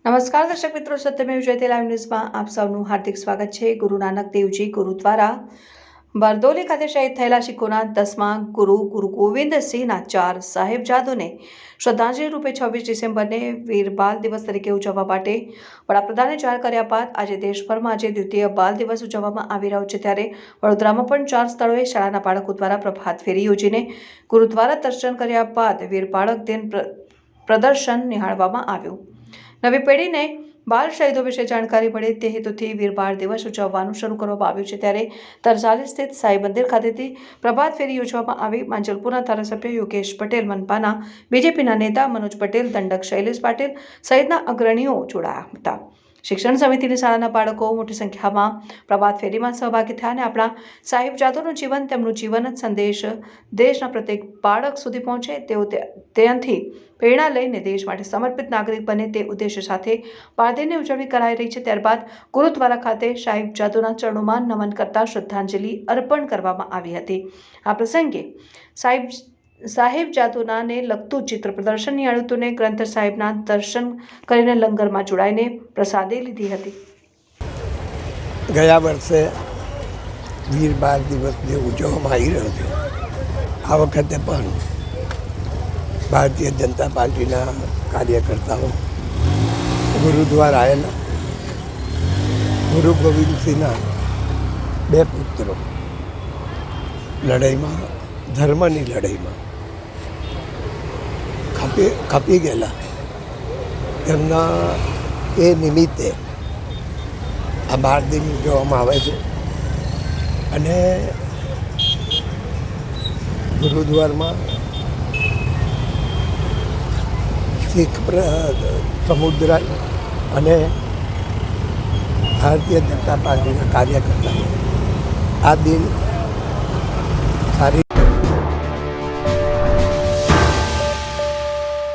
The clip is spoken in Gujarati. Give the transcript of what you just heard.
નમસ્કાર દર્શક મિત્રો, સત્યમેવ જયતે લાઈવ ન્યૂઝમાં આપ સૌનું હાર્દિક સ્વાગત છે। ગુરુ નાનક દેવજી ગુરુદ્વારા બારડોલી ખાતે શહીદ થયેલા શીખોના 10મા ગુરુ ગુરુ ગોવિંદ સિંહના 4 સાહેબજાદોને શ્રદ્ધાંજલિ રૂપે 26 ડિસેમ્બરને વીર બાલ દિવસ તરીકે ઉજવવા માટે વડાપ્રધાને જાહેર કર્યા બાદ આજે દેશભરમાં આજે દ્વિતીય બાલ દિવસ ઉજવવામાં આવી રહ્યો છે। ત્યારે વડોદરામાં પણ 4 સ્થળોએ શાળાના બાળકો દ્વારા પ્રભાત ફેરી યોજીને ગુરુદ્વારા દર્શન કર્યા બાદ વીર બાળક દિન પ્રદર્શન નિહાળવામાં આવ્યું। નવી પેઢીને બાળ શહીદો વિશે જાણકારી મળે તે હેતુથી વીર બાળ દિવસ ઉજવવાનું શરૂ કરવામાં આવ્યું છે। ત્યારે તરસાલી સ્થિત સાઈ મંદિર ખાતેથી પ્રભાત ફેરી યોજવામાં આવી। માંજલપુરના ધારાસભ્ય યોગેશ પટેલ, મનપાના બીજેપીના નેતા મનોજ પટેલ, દંડક શૈલેષ પાટીલ સહિતના અગ્રણીઓ જોડાયા હતા। શિક્ષણ સમિતિની શાળાના બાળકો મોટી સંખ્યામાં પ્રભાત ફેરીમાં સહભાગી થયા અને આપણા સાહેબજાદોનું જીવન, તેમનું જીવન જ સંદેશ દેશના પ્રત્યેક બાળક સુધી પહોંચે તેઓ ત્યાંથી પ્રેરણા લઈને દેશ માટે સમર્પિત નાગરિક બને તે ઉદ્દેશ્ય સાથે બાળદિનની ઉજવણી કરાઈ રહી છે। ત્યારબાદ ગુરુદ્વારા ખાતે સાહેબજાદોના ચરણોમાં નમન કરતા શ્રદ્ધાંજલિ અર્પણ કરવામાં આવી હતી। આ પ્રસંગે સાહેબજાદોનાને લગતું ચિત્ર પ્રદર્શન નિહાળ્યું હતું અને ગ્રંથ સાહેબના દર્શન કરીને લંગરમાં જોડાઈને પ્રસાદી લીધી હતી। ગયા વર્ષે વીર બાળ દિવસ જે ઉજવવામાં આવી રહ્યો છે, આ વખતે પણ ભારતીય જનતા પાર્ટીના કાર્યકર્તાઓ ગુરુદ્વારા આવેલા ગુરુ ગોવિંદસિંહના 2 પુત્રો લડાઈમાં, ધર્મની લડાઈમાં ખપી ગયેલા, તેમના એ નિમિત્તે આ બાળ દિન ઉજવવામાં આવે છે અને ગુરુદ્વારમાં શીખ સમુદાય અને ભારતીય જનતા પાર્ટીના કાર્યકર્તાઓ આ દિન